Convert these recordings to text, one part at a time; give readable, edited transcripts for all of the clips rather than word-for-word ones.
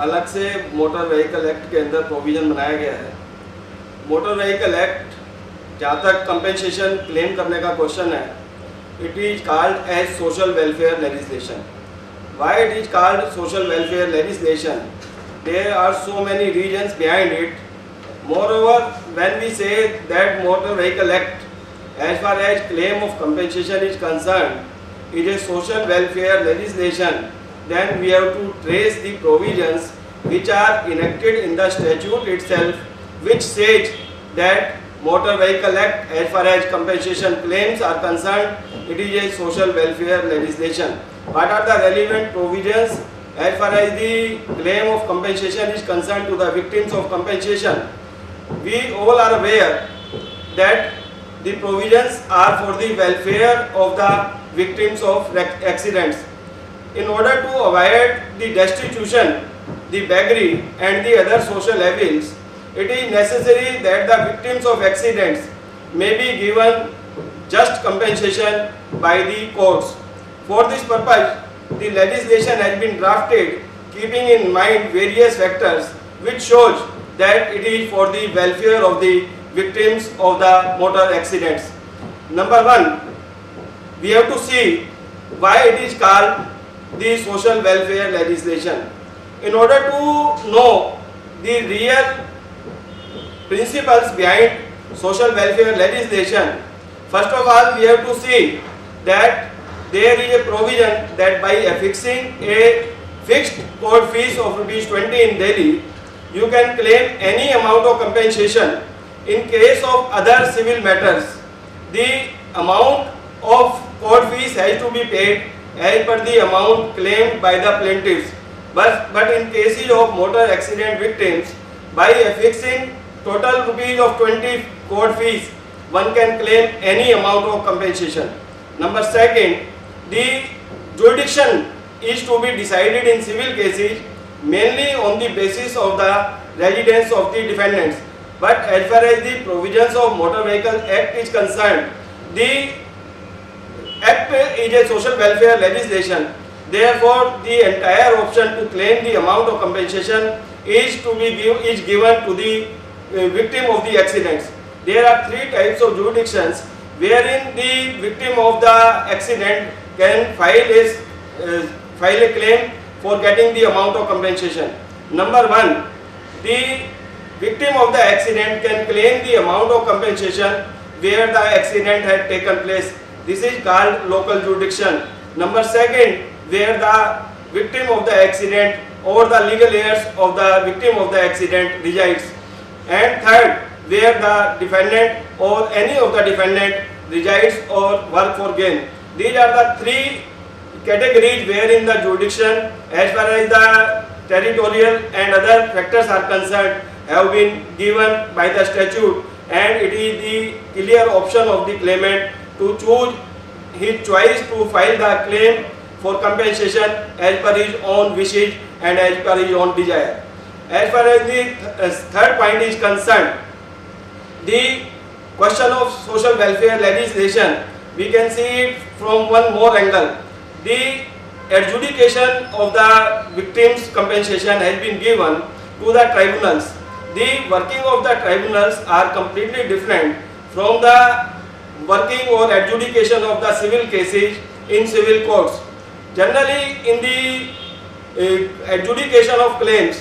अलग से motor vehicle act के अंदर प्रोविज़न बनाया गया है। मोटर व्हीकल एक्ट, जहाँ तक कंपेंसेशन क्लेम करने का क्वेश्चन है, it is called as social welfare legislation. Why it is called social welfare legislation? There are so many reasons behind it. Moreover, when we say that Motor Vehicle Act, as far as claim of compensation is concerned, is a social welfare legislation, then we have to trace the provisions which are enacted in the statute itself, which says that Motor Vehicle Act, as far as compensation claims are concerned, it is a social welfare legislation. What are the relevant provisions as far as the claim of compensation is concerned to the victims of compensation? We all are aware that the provisions are for the welfare of the victims of accidents. In order to avoid the destitution, the beggary and the other social evils, it is necessary that the victims of accidents may be given just compensation by the courts. For this purpose, the legislation has been drafted keeping in mind various factors which shows that it is for the welfare of the victims of the motor accidents. Number one, we have to see why it is called the social welfare legislation. In order to know the real principles behind social welfare legislation, first of all we have to see that there is a provision that by affixing a fixed court fees of ₹20 in Delhi, you can claim any amount of compensation. In case of other civil matters, the amount of court fees has to be paid as per the amount claimed by the plaintiffs. But in cases of motor accident victims, by affixing total ₹20 court fees, one can claim any amount of compensation. Number second, the jurisdiction is to be decided in civil cases mainly on the basis of the residence of the defendants. But as far as the provisions of Motor Vehicle Act is concerned, the Act is a social welfare legislation. Therefore, the entire option to claim the amount of compensation is given to the victim of the accidents. There are three types of jurisdictions wherein the victim of the accident can file a claim for getting the amount of compensation. Number one, the victim of the accident can claim the amount of compensation where the accident had taken place. This is called local jurisdiction. Number second, where the victim of the accident or the legal heirs of the victim of the accident resides. And third, where the defendant or any of the defendant resides or work for gain. These are the three categories wherein the jurisdiction as far as the territorial and other factors are concerned have been given by the statute, and it is the clear option of the claimant to choose his choice to file the claim for compensation as per his own wishes and as per his own desire. As far as the third point is concerned, the question of social welfare legislation, we can see it from one more angle. The adjudication of the victims' compensation has been given to the tribunals. The working of the tribunals are completely different from the working or adjudication of the civil cases in civil courts. Generally, in the adjudication of claims,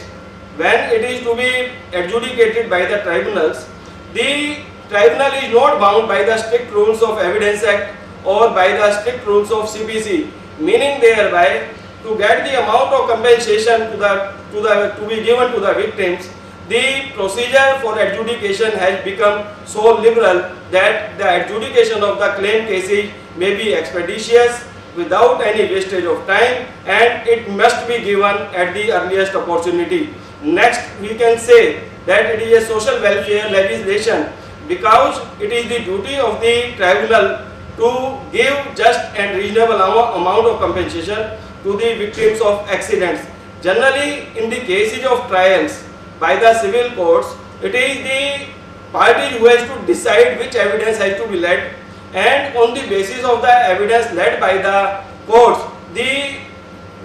when it is to be adjudicated by the tribunals, the tribunal is not bound by the strict rules of Evidence Act or by the strict rules of CPC. Meaning thereby, to get the amount of compensation to be given to the victims, the procedure for adjudication has become so liberal that the adjudication of the claim cases may be expeditious without any wastage of time, and it must be given at the earliest opportunity. Next, we can say that it is a social welfare legislation because it is the duty of the tribunal to give just and reasonable amount of compensation to the victims of accidents. Generally, in the cases of trials by the civil courts, it is the party who has to decide which evidence has to be led, and on the basis of the evidence led by the courts, the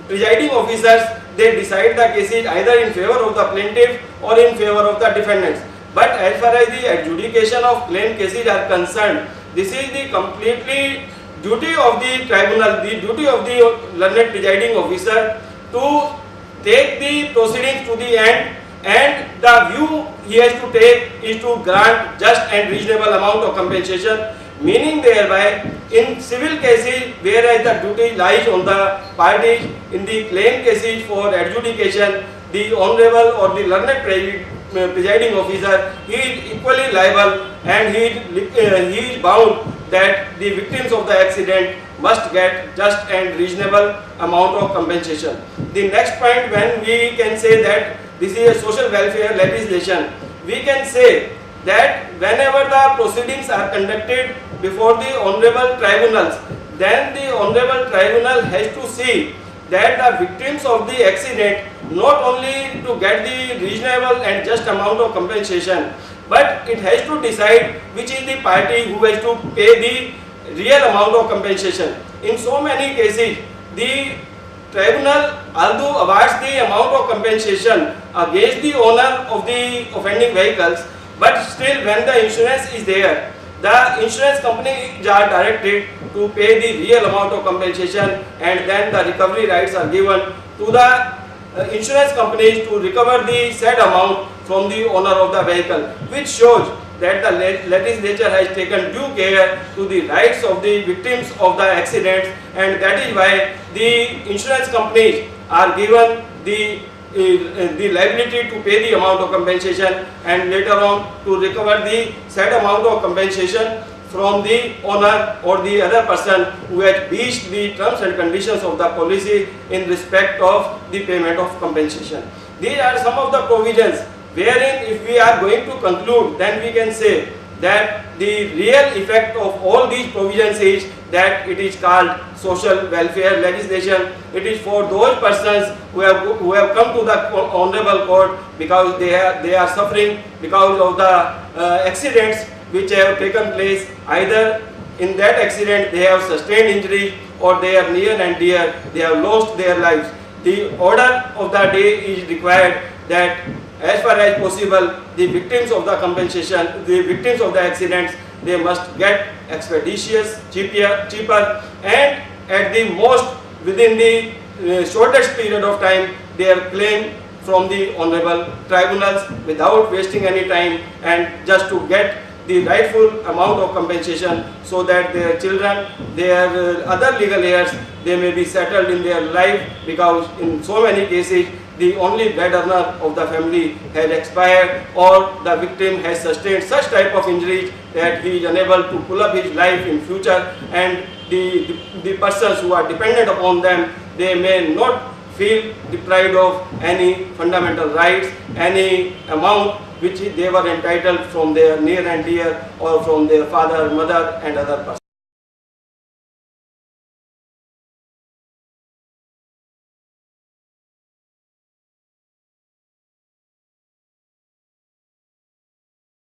presiding officers they decide the cases either in favor of the plaintiff or in favor of the defendants. But as far as the adjudication of claim cases are concerned, this is the completely duty of the tribunal, the duty of the learned presiding officer to take the proceedings to the end, and the view he has to take is to grant just and reasonable amount of compensation, meaning thereby in civil cases whereas the duty lies on the parties, in the claim cases for adjudication the honorable or the learned presiding officer, he is equally liable and he is bound that the victims of the accident must get just and reasonable amount of compensation. The next point, when we can say that this is a social welfare legislation, we can say that whenever the proceedings are conducted before the honorable tribunals, then the honorable tribunal has to see that the victims of the accident not only to get the reasonable and just amount of compensation, but it has to decide which is the party who has to pay the real amount of compensation. In so many cases, the tribunal although awards the amount of compensation against the owner of the offending vehicles, but still when the insurance is there, the insurance companies are directed to pay the real amount of compensation, and then the recovery rights are given to the insurance companies to recover the said amount from the owner of the vehicle, which shows that the legislature has taken due care to the rights of the victims of the accidents, and that is why the insurance companies are given the liability to pay the amount of compensation and later on to recover the said amount of compensation from the owner or the other person who has breached the terms and conditions of the policy in respect of the payment of compensation. These are some of the provisions wherein if we are going to conclude, then we can say that the real effect of all these provisions is that it is called social welfare legislation. It is for those persons who have come to the honorable court because they are suffering because of the accidents which have taken place. Either in that accident they have sustained injury or they are near and dear, they have lost their lives. The order of the day is required that as far as possible the victims of the compensation, the victims of the accidents, they must get expeditious, cheaper, and at the most within the shortest period of time their claim from the honorable tribunals without wasting any time, and just to get the rightful amount of compensation so that their children, their other legal heirs, they may be settled in their life, because in so many cases the only bread earner of the family has expired or the victim has sustained such type of injuries that he is unable to pull up his life in future, and the persons who are dependent upon them, they may not feel deprived of any fundamental rights, any amount which they were entitled from their near and dear or from their father, mother and other persons.